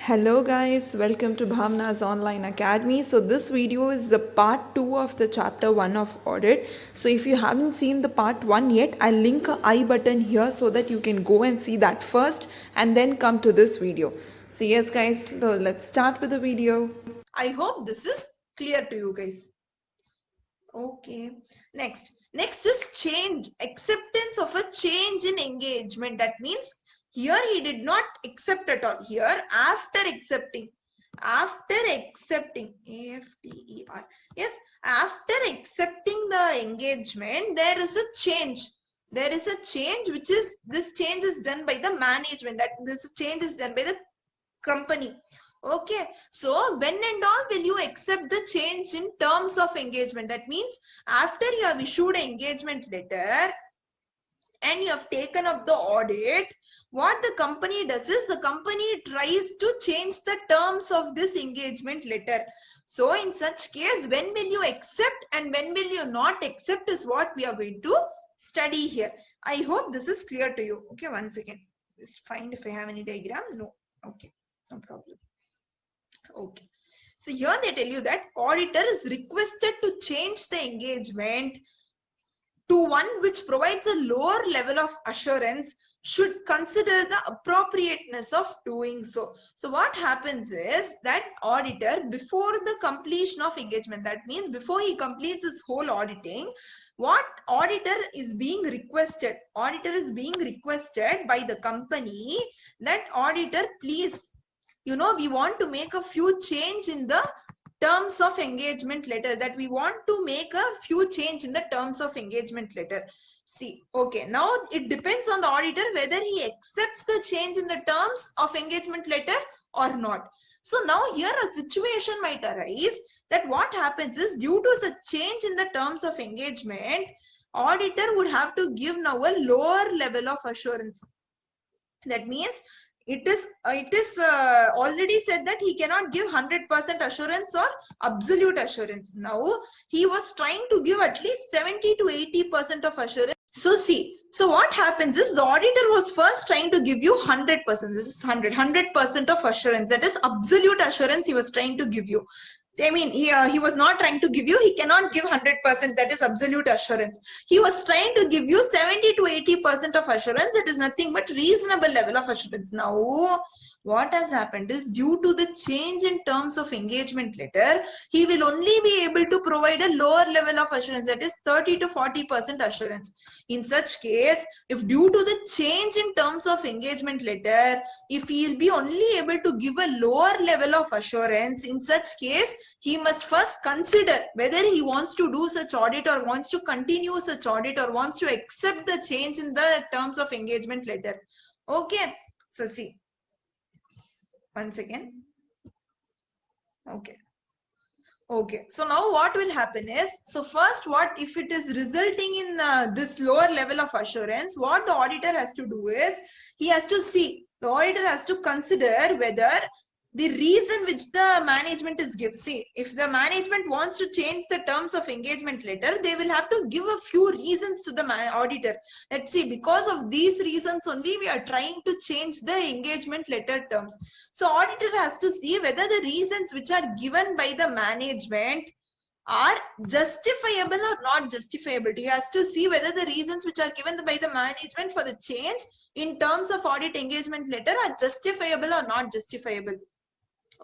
Hello guys, welcome to Bhavna's Online Academy. So this video is the part 2 of the chapter 1 of audit. So if you haven't seen the part 1 yet, I'll link a I button here so that you can go and see that first and then come to this video. So yes guys, so let's start with the video. I hope this is clear to you guys. Okay. Next is change, acceptance of a change in engagement. That means here he did not accept at all. Here after accepting, AFTER, yes, after accepting the engagement, there is a change. There is a change which is, this change is done by the management, that this change is done by the company. Okay, so when and all will you accept the change in terms of engagement? That means after you have issued an engagement letter and you have taken up the audit, what the company does is the company tries to change the terms of this engagement letter. So in such case, when will you accept and when will you not accept is what we are going to study here. I hope this is clear to you. Okay, one second. Just find if I have any diagram. No. Okay, no problem. Okay. So here they tell you that auditor is requested to change the engagement to one which provides a lower level of assurance should consider the appropriateness of doing so. So what happens is that auditor, before the completion of engagement, that means before he completes his whole auditing, what auditor is being requested? Auditor is being requested by the company that auditor, please, we want to make a few change in the terms of engagement letter, that we want to make a few change in the terms of engagement letter. See, okay, now it depends on the auditor whether he accepts the change in the terms of engagement letter or not. So now here a situation might arise that what happens is, due to the change in the terms of engagement, auditor would have to give now a lower level of assurance. That means it is already said that he cannot give 100% assurance or absolute assurance. Now he was trying to give at least 70 to 80% of assurance. So see, so what happens is the auditor was first trying to give you 100%. This is 100% of assurance. That is absolute assurance he was trying to give you. I mean, he was not trying to give you, he cannot give 100%, that is absolute assurance. He was trying to give you 70 to 80% of assurance, that is nothing but reasonable level of assurance. Now, what has happened is, due to the change in terms of engagement letter, he will only be able to provide a lower level of assurance, that is 30 to 40% assurance. In such case, if due to the change in terms of engagement letter, if he will be only able to give a lower level of assurance, in such case, he must first consider whether he wants to do such audit or wants to continue such audit or wants to accept the change in the terms of engagement letter. Okay, so see, once again. Okay, so now what will happen is, so first, what if it is resulting in this lower level of assurance, what the auditor has to do is, he has to see, the auditor has to consider whether the reason which the management is give. See, if the management wants to change the terms of engagement letter, they will have to give a few reasons to the auditor. Let's see, because of these reasons only we are trying to change the engagement letter terms. So auditor has to see whether the reasons which are given by the management are justifiable or not justifiable. He has to see whether the reasons which are given by the management for the change in terms of audit engagement letter are justifiable or not justifiable.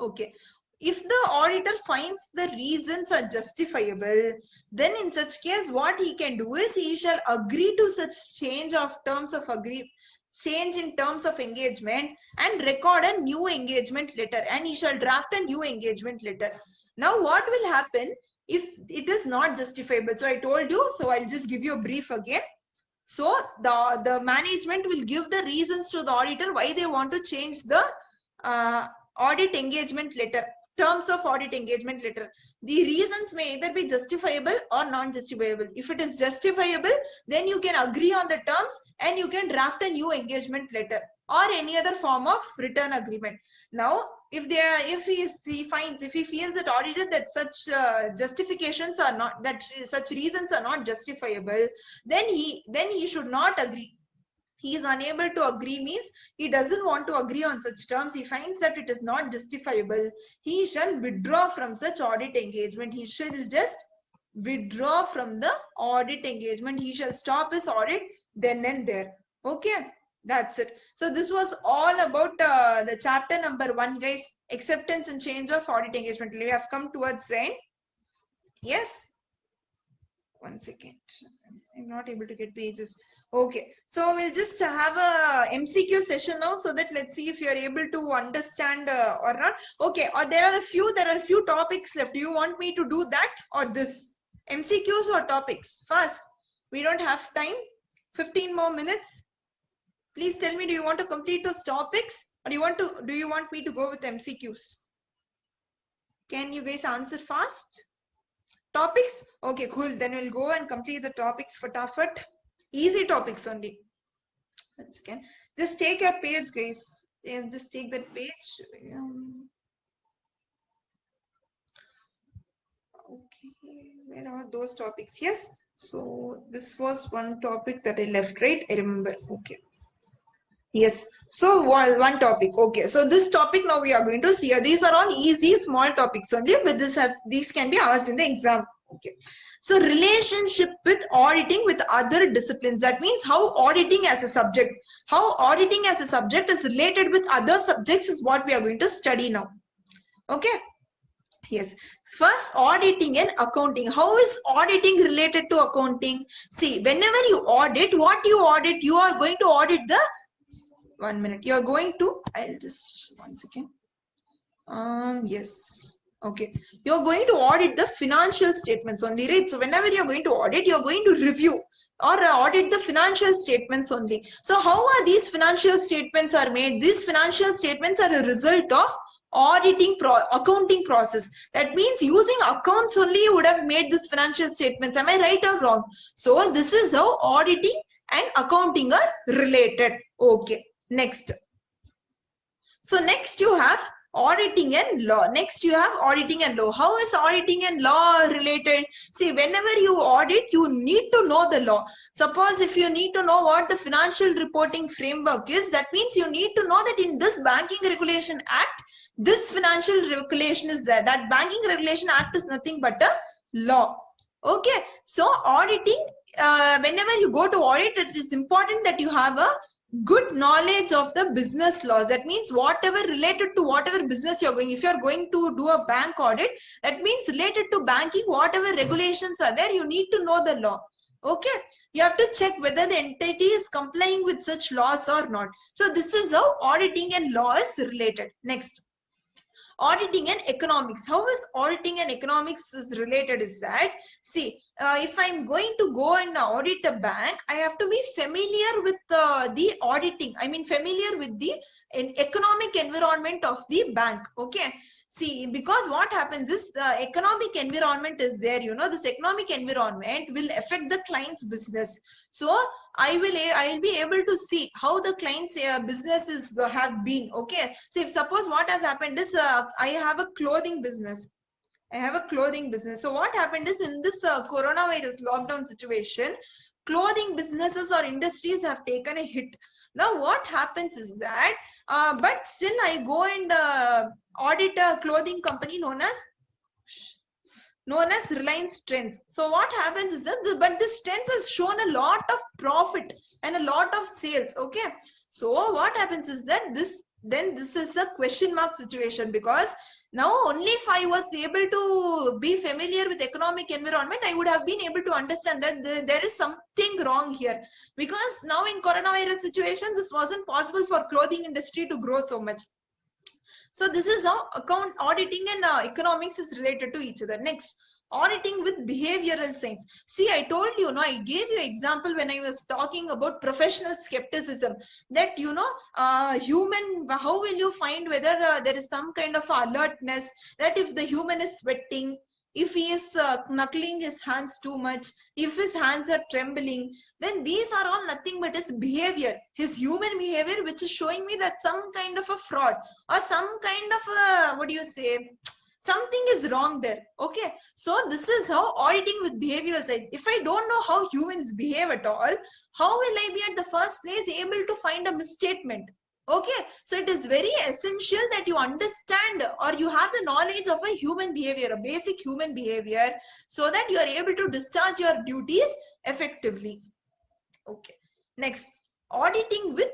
Okay, if the auditor finds the reasons are justifiable, then in such case what he can do is, he shall agree to such change in terms of engagement and record a new engagement letter, and he shall draft a new engagement letter. Now what will happen if it is not justifiable? So I told you, so I'll just give you a brief again. So the management will give the reasons to the auditor why they want to change the audit engagement letter, terms of audit engagement letter. The reasons may either be justifiable or non-justifiable. If it is justifiable, then you can agree on the terms and you can draft a new engagement letter or any other form of written agreement. Now, if he feels that auditor that such justifications are not, that such reasons are not justifiable, then he should not agree. He is unable to agree means he doesn't want to agree on such terms. He finds that it is not justifiable. He shall withdraw from such audit engagement. He shall just withdraw from the audit engagement. He shall stop his audit then and there. Okay, that's it. So this was all about the chapter number 1, guys. Acceptance and change of audit engagement. We have come towards the end. Yes. 1 second. I'm not able to get pages. Okay, so we'll just have a MCQ session now, so that let's see if you're able to understand or not. Okay, or there are a few topics left. Do you want me to do that or this? MCQs or topics? Fast. We don't have time. 15 more minutes. Please tell me, do you want to complete those topics, or do you want me to go with MCQs? Can you guys answer fast? Topics? Okay, cool. Then we'll go and complete the topics for Tafat. Easy topics only. Once again, just take a page, guys. Just take that page. Okay, where are those topics? Yes. So this was one topic that I left, right? I remember. Okay. Yes. So one topic. Okay. So this topic now we are going to see. These are all easy, small topics only, but these can be asked in the exam. Okay. So relationship with auditing with other disciplines. That means how auditing as a subject is related with other subjects is what we are going to study now. Okay. Yes. First, auditing and accounting. How is auditing related to accounting? See, whenever you audit, what you audit, you are going to audit the 1 minute. You are going to, I'll just 1 second. Yes. Okay. You're going to audit the financial statements only, right? So whenever you're going to audit, you're going to review or audit the financial statements only. So how are these financial statements are made? These financial statements are a result of accounting process. That means using accounts only you would have made this financial statements. Am I right or wrong? So this is how auditing and accounting are related. Okay. Next. So next you have auditing and law. Next you have auditing and law. How is auditing and law related? See, whenever you audit, you need to know the law. Suppose if you need to know what the financial reporting framework is, that means you need to know that in this Banking Regulation Act, this financial regulation is there. That Banking Regulation Act is nothing but a law. Okay. So auditing, whenever you go to audit, it is important that you have a good knowledge of the business laws. That means whatever related to whatever business you're going, if you're going to do a bank audit, that means related to banking, whatever regulations are there, you need to know the law. Okay, you have to check whether the entity is complying with such laws or not. So this is how auditing and law is related. Next, auditing and economics. How is auditing and economics is related is that, see, if I'm going to go and audit a bank, I have to be familiar with the auditing. I mean, familiar with the economic environment of the bank. Okay. See, because what happens is the economic environment is there, you know, this economic environment will affect the client's business. So I'll be able to see how the client's businesses have been. Okay. So if suppose what has happened is I have a clothing business. So what happened is in this coronavirus lockdown situation, clothing businesses or industries have taken a hit. Now what happens is that, but still I go and audit a clothing company known as Reliance Trends. So what happens is that, but this Trends has shown a lot of profit and a lot of sales. Okay. So what happens is that this is a question mark situation, because now only if I was able to be familiar with economic environment, I would have been able to understand that there is something wrong here. Because now in coronavirus situation, this wasn't possible for clothing industry to grow so much. So this is how auditing and economics is related to each other. Next, auditing with behavioral science. See, I told you, I gave you example when I was talking about professional skepticism, that, human, how will you find whether there is some kind of alertness, that if the human is sweating, if he is knuckling his hands too much, if his hands are trembling, then these are all nothing but his behavior, his human behavior, which is showing me that some kind of a fraud or some kind of a, Something is wrong there. Okay, so this is how auditing with behavioral side. If I don't know how humans behave at all, how will I be at the first place able to find a misstatement? Okay, so it is very essential that you understand or you have the knowledge of a human behavior, a basic human behavior, so that you are able to discharge your duties effectively. Okay, next, auditing with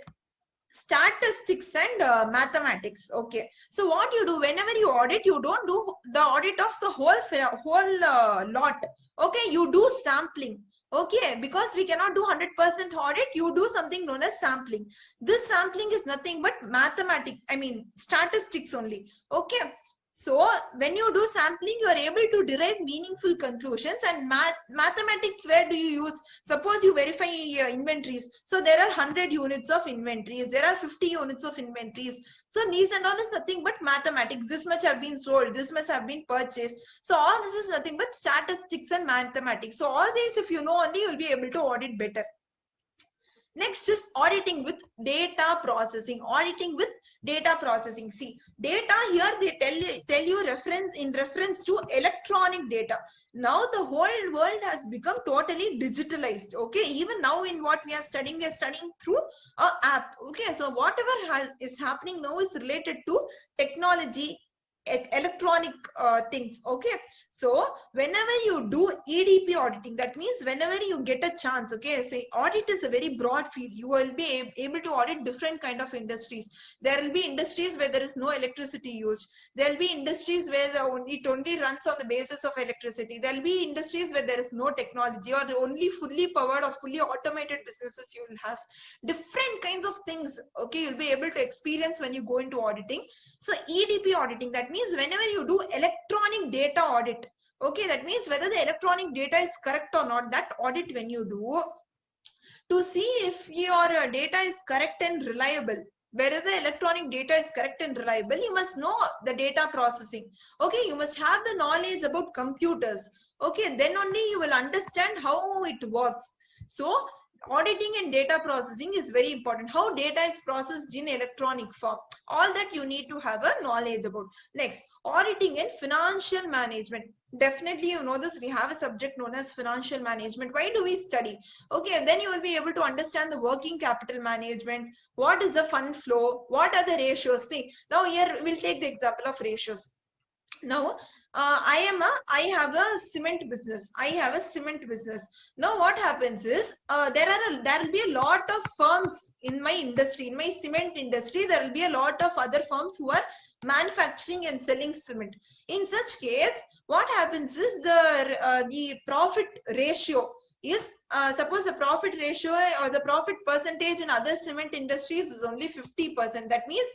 statistics and mathematics. Okay, so what you do whenever you audit, you don't do the audit of the whole lot. Okay, you do sampling. Okay, because we cannot do 100% audit, you do something known as sampling. This sampling is nothing but mathematics, I mean statistics only. Okay, so when you do sampling, you are able to derive meaningful conclusions. And mathematics, where do you use? Suppose you verify inventories. So there are 100 units of inventories. There are 50 units of inventories. So these and all is nothing but mathematics. This much have been sold. This much have been purchased. So all this is nothing but statistics and mathematics. So all these, if you know only, you will be able to audit better. Next is auditing with data processing. Auditing with data processing. See, data here they tell you reference to electronic data. Now the whole world has become totally digitalized. Okay, even now in what we are studying through a app. Okay, so whatever is happening now is related to technology, electronic things. Okay, so whenever you do EDP auditing, that means whenever you get a chance, okay, say audit is a very broad field. You will be able to audit different kind of industries. There will be industries where there is no electricity used. There will be industries where it only runs on the basis of electricity. There will be industries where there is no technology, or the only fully powered or fully automated businesses you will have. Different kinds of things, okay, you'll be able to experience when you go into auditing. So EDP auditing, that means whenever you do electronic data audit, okay, that means whether the electronic data is correct or not, that audit when you do, to see if your data is correct and reliable. Whether the electronic data is correct and reliable, you must know the data processing. Okay, you must have the knowledge about computers. Okay, then only you will understand how it works. So auditing and data processing is very important. How data is processed in electronic form, all that you need to have a knowledge about. Next, auditing and financial management. Definitely you know this, we have a subject known as financial management. Why do we study? Okay, then you will be able to understand the working capital management. What is the fund flow? What are the ratios? See, now here we'll take the example of ratios. Now I have a cement business. Now what happens is there will be a lot of firms in my industry. In my cement industry, there will be a lot of other firms who are manufacturing and selling cement. In such case, what happens is the profit ratio is suppose the profit ratio or the profit percentage in other cement industries is only 50%. That means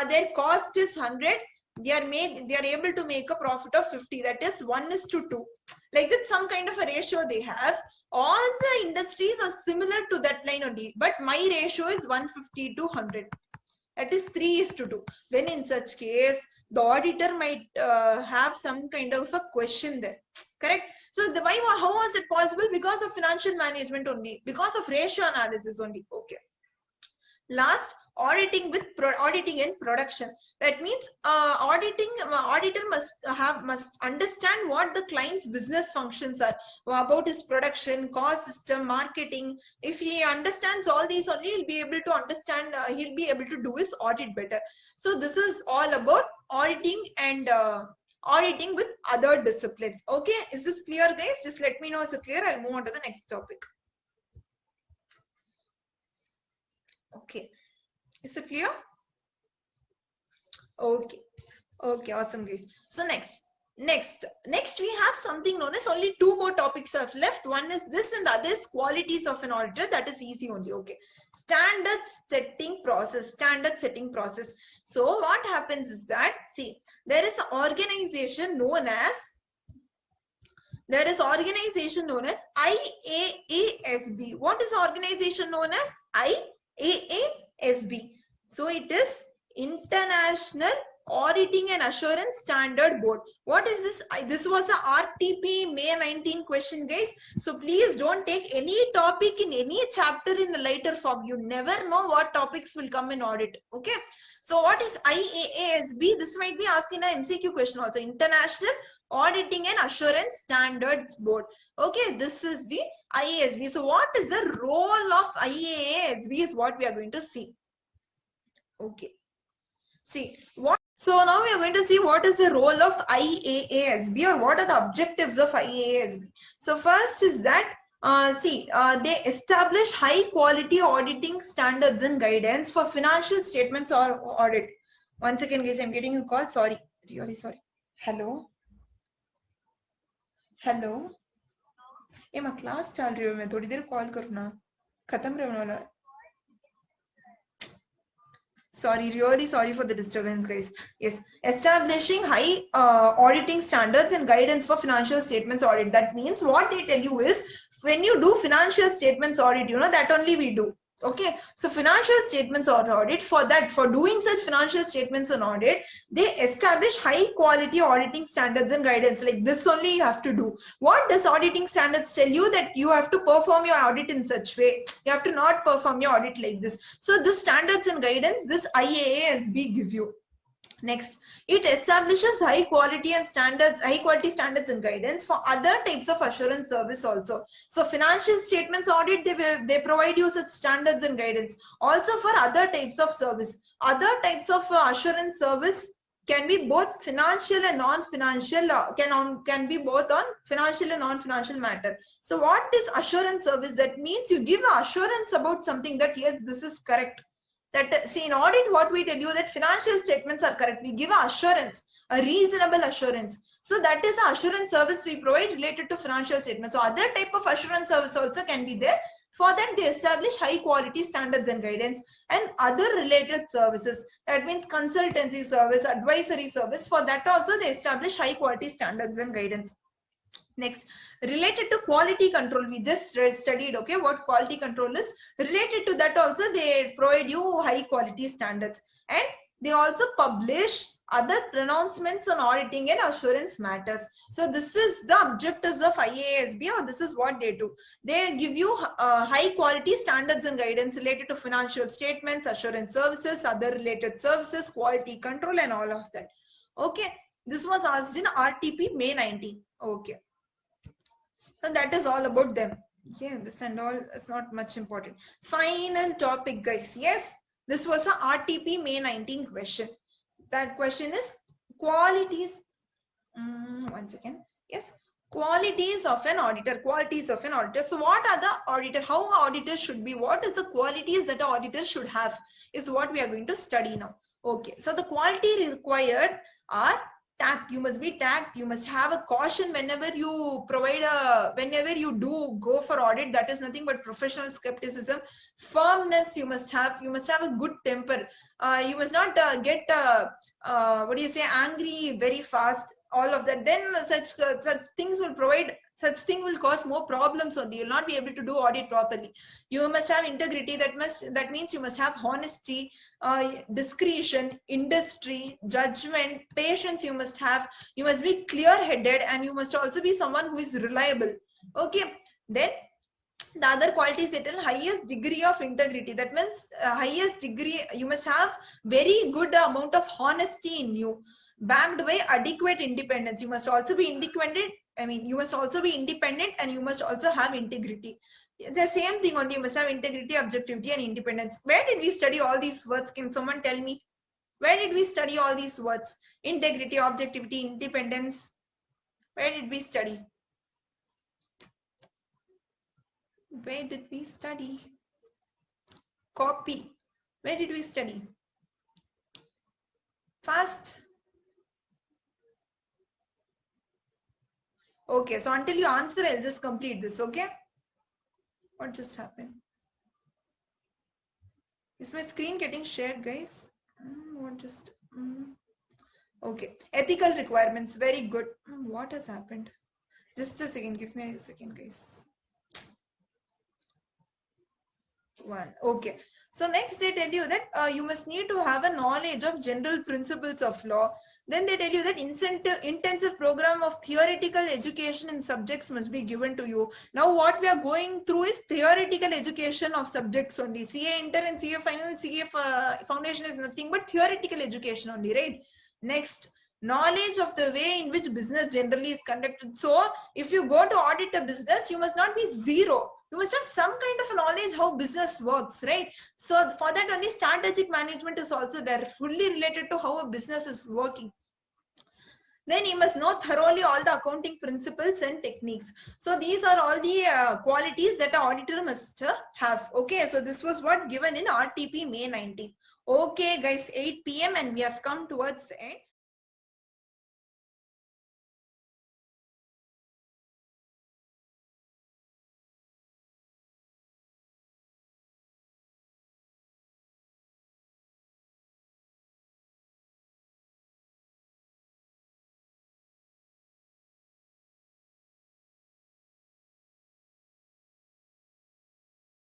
their cost is 100, they are able to make a profit of 50. That is 1:2. Like that, some kind of a ratio they have. All the industries are similar to that line only, but my ratio is 150 to 100. That is 3:2. Then in such case, the auditor might have some kind of a question there. Correct? So how was it possible? Because of financial management only, because of ratio analysis only. Okay. Last, auditing with auditing and production. That means auditor must understand what the client's business functions are, about his production, cost system, marketing. If he understands all these only, he'll be able to understand, he'll be able to do his audit better. So this is all about auditing and auditing with other disciplines. Okay, is this clear, guys? Just let me know is it clear. I'll move on to the next topic. Okay, is it clear? Okay, awesome, guys. So next we have something known as, only two more topics are left. One is this and the other is qualities of an auditor. That is easy only. Okay, standard setting process. So what happens is that, see, there is an organization known as IAASB. What is the organization known as IAASB? So it is International Auditing and Assurance Standard Board. What is this? This was a RTP May 19 question, guys. So please don't take any topic in any chapter in a lighter form. You never know what topics will come in audit. Okay. So what is IAASB? This might be asked in an MCQ question also. International Auditing and Assurance Standards Board. Okay, this is the IASB. So what is the role of IASB is what we are going to see. Okay. See what. So now we are going to see what is the role of IAASB or what are the objectives of IAASB. So first is that they establish high quality auditing standards and guidance for financial statements or audit. Once again, guys, I'm getting a call. Sorry, really sorry. Hello. Hello ए मैं class चल रही हूँ मैं थोड़ी देर call करूँ ना खत्म रहने वाला है Sorry, really sorry for the disturbance, guys. Yes, establishing high auditing standards and guidance for financial statements audit. That means what they tell you is when you do financial statements audit, you know, that only we do. Okay, so financial statements or audit, for that, for doing such financial statements and audit, they establish high quality auditing standards and guidance. Like this only you have to do. What does auditing standards tell you? That you have to perform your audit in such way. You have to not perform your audit like this. So the standards and guidance this IAASB give you. Next, it establishes high quality standards and guidance for other types of assurance service also. So financial statements audit, they provide you such standards and guidance. Also for other types of service. Other types of assurance service can be both financial and non-financial, can be both on financial and non-financial matter. So what is assurance service? That means you give assurance about something that yes, this is correct. That see in audit what we tell you that financial statements are correct. We give a assurance, a reasonable assurance. So that is the assurance service we provide related to financial statements. So other type of assurance service also can be there. For that they establish high quality standards and guidance and other related services. That means consultancy service, advisory service. For that also they establish high quality standards and guidance. Next, related to quality control, we just studied, okay, what quality control is. Related to that also they provide you high quality standards and they also publish other pronouncements on auditing and assurance matters. So this is the objectives of IASB, or this is what they do. They give you high quality standards and guidance related to financial statements, assurance services, other related services, quality control and all of that. Okay, this was asked in RTP May 19. Okay. So that is all about them. Yeah, this and all is not much important. Final topic, guys. Yes, this was a RTP May 19 question. That question is qualities. One second. Yes, qualities of an auditor. Qualities of an auditor. So what are the auditor? How auditor should be? What is the qualities that an auditor should have? Is what we are going to study now. Okay. So the quality required are tact. You must be tact. You must have a caution whenever you whenever you do go for audit. That is nothing but professional skepticism. Firmness you must have. You must have a good temper. You must not get what do you say, angry very fast. All of that. Then such things will such thing will cause more problems only. You will not be able to do audit properly. You must have integrity. That means you must have honesty, discretion, industry, judgment, patience. You must have. You must be clear-headed, and you must also be someone who is reliable. Okay. Then the other qualities it is highest degree of integrity. That means highest degree. You must have very good amount of honesty in you, backed by adequate independence. You must also be independent. You must also be independent, and you must also have integrity. The same thing only. You must have integrity, objectivity, and independence. Where did we study all these words? Can someone tell me? Where did we study all these words? Integrity, objectivity, independence. Where did we study? Where did we study? Copy. Where did we study? Fast. Okay, so until you answer, I'll just complete this, okay? What just happened? Is my screen getting shared, guys? What just... Okay, ethical requirements, very good. What has happened? Just a second, give me a second, guys. One, okay. So next they tell you that you must need to have a knowledge of general principles of law. Then they tell you that intensive program of theoretical education in subjects must be given to you. Now what we are going through is theoretical education of subjects only. CA Inter and CA Final, CA Foundation is nothing but theoretical education only, right? Next, knowledge of the way in which business generally is conducted. So if you go to audit a business, you must not be zero. You must have some kind of knowledge how business works, right? So for that only strategic management is also there, fully related to how a business is working. Then you must know thoroughly all the accounting principles and techniques. So these are all the qualities that an auditor must have. Okay, so this was what given in RTP May 19. Okay guys, 8 p.m. and we have come towards the end.